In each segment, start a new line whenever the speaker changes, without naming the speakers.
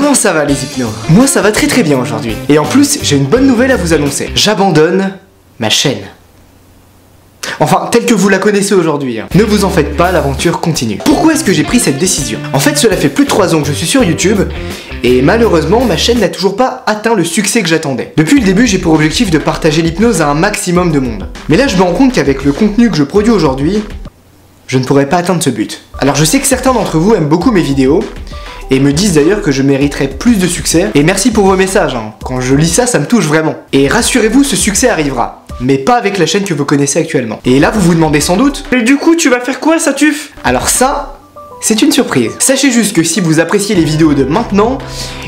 Comment ça va les hypnos? Moi ça va très bien aujourd'hui. Et en plus, j'ai une bonne nouvelle à vous annoncer. J'abandonne ma chaîne. Enfin, telle que vous la connaissez aujourd'hui. Ne vous en faites pas, l'aventure continue. Pourquoi est-ce que j'ai pris cette décision? En fait, cela fait plus de 3 ans que je suis sur YouTube, et malheureusement, ma chaîne n'a toujours pas atteint le succès que j'attendais. Depuis le début, j'ai pour objectif de partager l'hypnose à un maximum de monde. Mais là, je me rends compte qu'avec le contenu que je produis aujourd'hui, je ne pourrais pas atteindre ce but. Alors je sais que certains d'entre vous aiment beaucoup mes vidéos, et me disent d'ailleurs que je mériterais plus de succès, et merci pour vos messages, hein. Quand je lis ça, ça me touche vraiment. Et rassurez-vous, ce succès arrivera. Mais pas avec la chaîne que vous connaissez actuellement. Et là, vous vous demandez sans doute, mais du coup, tu vas faire quoi, Satuf? Alors ça, c'est une surprise. Sachez juste que si vous appréciez les vidéos de maintenant,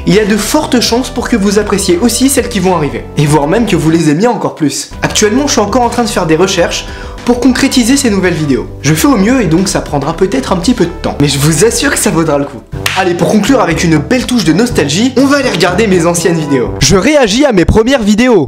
il y a de fortes chances pour que vous appréciez aussi celles qui vont arriver. Et voire même que vous les aimiez encore plus. Actuellement, je suis encore en train de faire des recherches pour concrétiser ces nouvelles vidéos. Je fais au mieux et donc ça prendra peut-être un petit peu de temps. Mais je vous assure que ça vaudra le coup. Allez, pour conclure avec une belle touche de nostalgie, on va aller regarder mes anciennes vidéos. Je réagis à mes premières vidéos.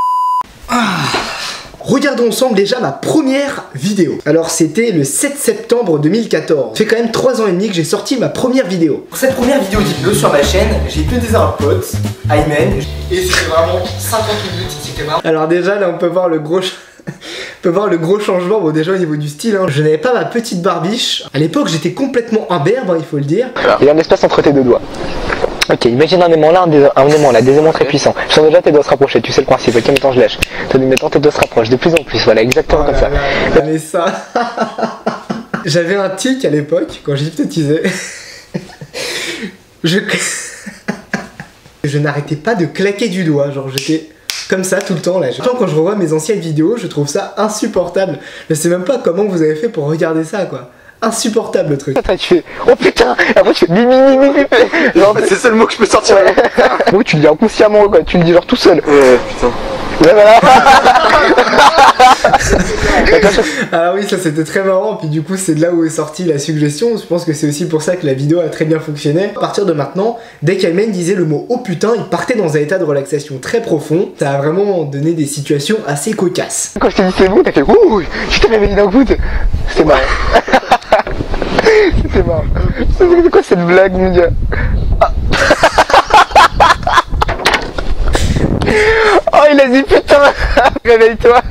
Regardons ensemble déjà ma première vidéo. Alors c'était le 7 septembre 2014. Ça fait quand même 3 ans et demi que j'ai sorti ma première vidéo. Pour cette première vidéo d'hypnose sur ma chaîne, j'ai hypnotisé un pote, Ayman, et c'était vraiment 50 minutes, c'était vraiment... Alors déjà là on peut voir le gros... On peut voir le gros changement, bon déjà au niveau du style, hein. Je n'avais pas ma petite barbiche. À l'époque j'étais complètement imberbe, hein, il faut le dire.
Il y a un espace entre tes deux doigts. Ok, imagine un aimant là, un aimant là, des aimants très puissants. Je sens déjà tes doigts se rapprocher, tu sais le principe, ok, maintenant je lâche. Maintenant tes doigts se rapprochent de plus en plus, voilà, exactement comme ça.
Mais ça... J'avais un tic à l'époque, quand j'hypnotisais. Je n'arrêtais pas de claquer du doigt, genre j'étais... comme ça tout le temps là. Quand je revois mes anciennes vidéos, je trouve ça insupportable. Je sais même pas comment vous avez fait pour regarder ça quoi. Insupportable le truc.
Après tu fais oh putain, après tu fais bim.
C'est le seul mot que je peux sortir.
Oui, tu le dis inconsciemment quoi, tu le dis genre tout seul.
Ouais putain.
Ouais voilà.
Ah oui, ça c'était très marrant, puis du coup c'est de là où est sortie la suggestion. Je pense que c'est aussi pour ça que la vidéo a très bien fonctionné. À partir de maintenant, dès qu'Ayman disait le mot oh putain, il partait dans un état de relaxation très profond. Ça a vraiment donné des situations assez cocasses.
Quand je t'ai dit c'est bon, t'as fait ouh, je t'avais mis d'un coup. C'était marrant. C'était marrant. C'est quoi cette blague mon gars? Oh il a dit putain. Réveille-toi.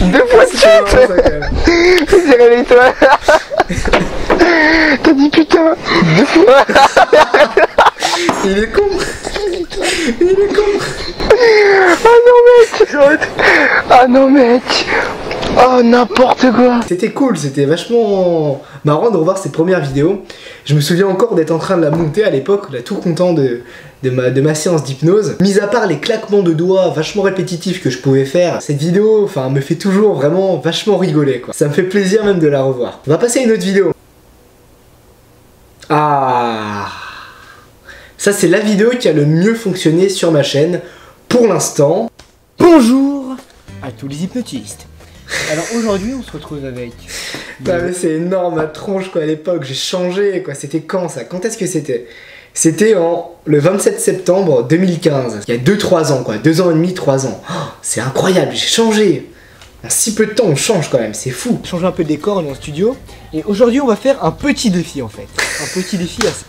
Deux fois de suite. Vas-y réveille-toi. T'as dit putain. Deux fois.
Il est con. Il est con.
Oh non mec. Ah non mec. Oh n'importe quoi.
C'était cool, c'était vachement marrant de revoir cette première vidéo. Je me souviens encore d'être en train de la monter à l'époque, là tout content de ma séance d'hypnose. Mis à part les claquements de doigts vachement répétitifs que je pouvais faire, cette vidéo me fait toujours vraiment vachement rigoler quoi. Ça me fait plaisir même de la revoir. On va passer à une autre vidéo. Ah, ça c'est la vidéo qui a le mieux fonctionné sur ma chaîne pour l'instant. Bonjour à tous les hypnotistes. Alors aujourd'hui on se retrouve avec... mais c'est énorme ma tronche quoi, à l'époque j'ai changé quoi, c'était quand ça? Quand est-ce que c'était? C'était le 27 septembre 2015, il y a 2-3 ans quoi, 2 ans et demi, 3 ans. Oh, c'est incroyable, j'ai changé. En si peu de temps on change quand même, c'est fou. Changer un peu de décor, on est en studio. Et aujourd'hui on va faire un petit défi en fait. Un petit défi assez...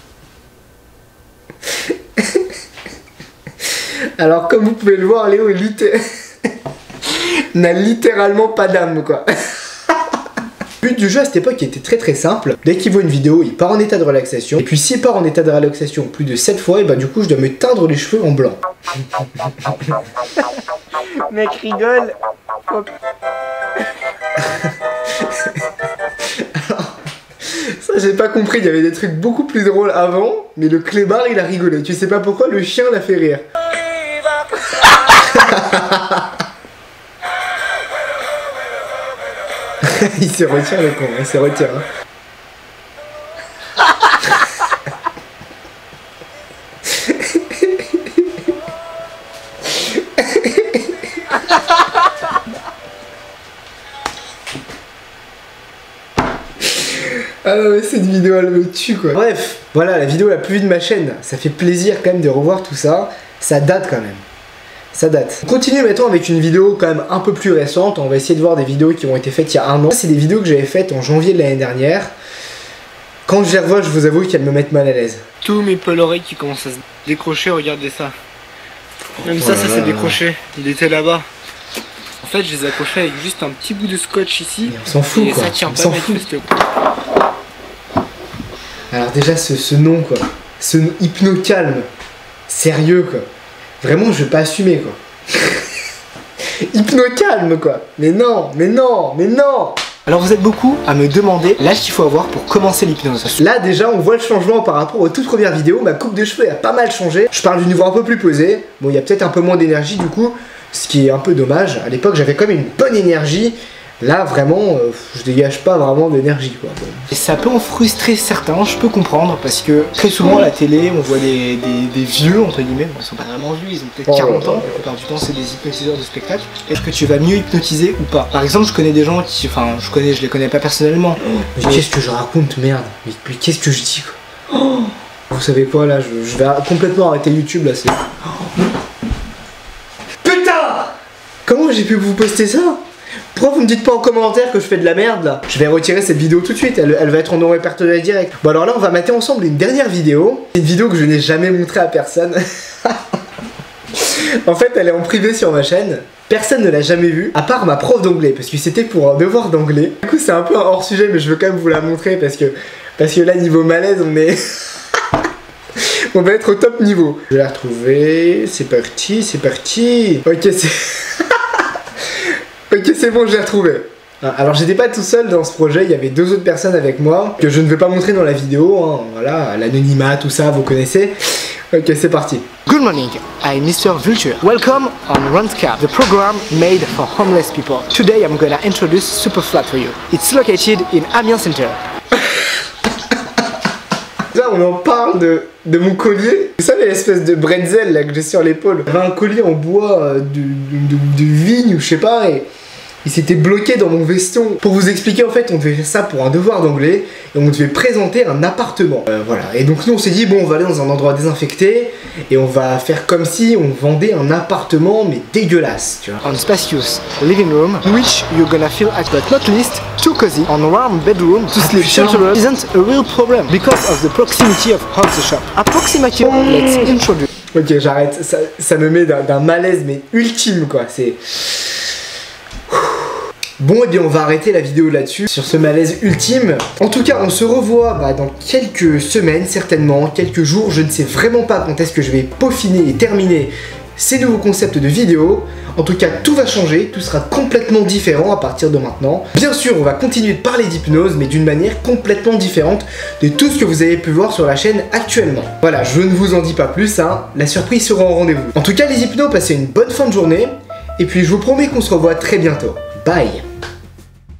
Alors comme vous pouvez le voir, Léo est n'a littéralement pas d'âme quoi. Le but du jeu à cette époque était très simple. Dès qu'il voit une vidéo, il part en état de relaxation. Et puis s'il part en état de relaxation plus de 7 fois, et bah du coup je dois me teindre les cheveux en blanc. Mec rigole. Alors, ça j'ai pas compris, il y avait des trucs beaucoup plus drôles avant, mais le clébard il a rigolé. Tu sais pas pourquoi, le chien l'a fait rire. Il se retient le con, il se retient. Ah non mais cette vidéo elle me tue quoi. Bref, voilà la vidéo la plus vue de ma chaîne. Ça fait plaisir quand même de revoir tout ça. Ça date quand même. Ça date. On continue maintenant avec une vidéo quand même un peu plus récente. On va essayer de voir des vidéos qui ont été faites il y a 1 an. C'est des vidéos que j'avais faites en janvier de l'année dernière. Quand je les revois, je vous avoue qu'elles me mettent mal à l'aise.
Tous mes Polaroids qui commencent à se décrocher, regardez ça. Même ça s'est décroché. Il était là-bas. En fait, je les ai accrochés avec juste un petit bout de scotch ici.
Mais on s'en fout,
et
quoi.
ça tient
On
pas,
s'en
mec,
fout.
s'il te plaît.
Alors déjà, ce nom, quoi. Ce nom hypno-calme. Sérieux, quoi. Vraiment, je vais pas assumer, quoi. Hypno-calme, quoi. Mais non, mais non, mais non. Alors vous êtes beaucoup à me demander l'âge qu'il faut avoir pour commencer l'hypnose. Là déjà on voit le changement par rapport aux toutes premières vidéos. Ma coupe de cheveux a pas mal changé. Je parle d'une voix un peu plus posée. Bon, il y a peut-être un peu moins d'énergie du coup, ce qui est un peu dommage. À l'époque j'avais quand même une bonne énergie. Là vraiment je dégage pas vraiment d'énergie, quoi. Bon. Et ça peut en frustrer certains, je peux comprendre, parce que très souvent à la télé on voit des vieux entre guillemets, bon, ils sont pas vraiment vieux, ils ont peut-être 40 ans, la plupart du temps c'est des hypnotiseurs de spectacle. Est-ce que tu vas mieux hypnotiser ou pas? Par exemple je connais des gens qui, enfin je les connais pas personnellement. Mais qu'est-ce que je raconte, merde? Mais qu'est-ce que je dis, quoi? Vous savez quoi là, je vais complètement arrêter YouTube là, c'est... Putain! Comment j'ai pu vous poster ça? Pourquoi vous me dites pas en commentaire que je fais de la merde là? Je vais retirer cette vidéo tout de suite, elle va être en non-répertorié direct. Bon alors là on va mater ensemble une dernière vidéo. Une vidéo que je n'ai jamais montrée à personne. En fait elle est en privé sur ma chaîne. Personne ne l'a jamais vue, à part ma prof d'anglais, parce que c'était pour un devoir d'anglais. Du coup c'est un peu un hors sujet mais je veux quand même vous la montrer parce que là niveau malaise on est... On va être au top niveau. Je vais la retrouver, c'est parti, c'est parti. Ok c'est... Ok, c'est bon, je l'ai retrouvé. Alors j'étais pas tout seul dans ce projet, il y avait 2 autres personnes avec moi que je ne vais pas montrer dans la vidéo, hein. Voilà, l'anonymat, tout ça, vous connaissez. Ok, c'est parti. Good morning, I'm Mr. Vulture. Welcome on Rundscap, the program made for homeless people. Today I'm gonna introduce Superflat for you. It's located in Amiens Center. Là on en parle de mon collier. Vous savez l'espèce de bretzel là que j'ai sur l'épaule. J'avais un collier en bois de vigne ou je sais pas et il s'était bloqué dans mon veston. Pour vous expliquer en fait on devait faire ça pour un devoir d'anglais et on devait présenter un appartement. Voilà, et donc nous on s'est dit bon on va aller dans un endroit désinfecté et on va faire comme si on vendait un appartement mais dégueulasse, tu vois. On spacious living room which you're gonna feel at but not least too cozy. On warm bedroom to sleep shelter isn't a real problem because of the proximity of the shop. Approximately let's introduce. Ok j'arrête, ça me met d'un malaise mais ultime quoi, c'est... Bon et bien on va arrêter la vidéo là-dessus, sur ce malaise ultime. En tout cas on se revoit dans quelques semaines certainement, quelques jours, je ne sais vraiment pas quand est-ce que je vais peaufiner et terminer ces nouveaux concepts de vidéo. En tout cas tout va changer, tout sera complètement différent à partir de maintenant. Bien sûr on va continuer de parler d'hypnose mais d'une manière complètement différente de tout ce que vous avez pu voir sur la chaîne actuellement. Voilà, je ne vous en dis pas plus, hein, la surprise sera au rendez-vous. En tout cas les hypnos, passez une bonne fin de journée et puis je vous promets qu'on se revoit très bientôt. Bye.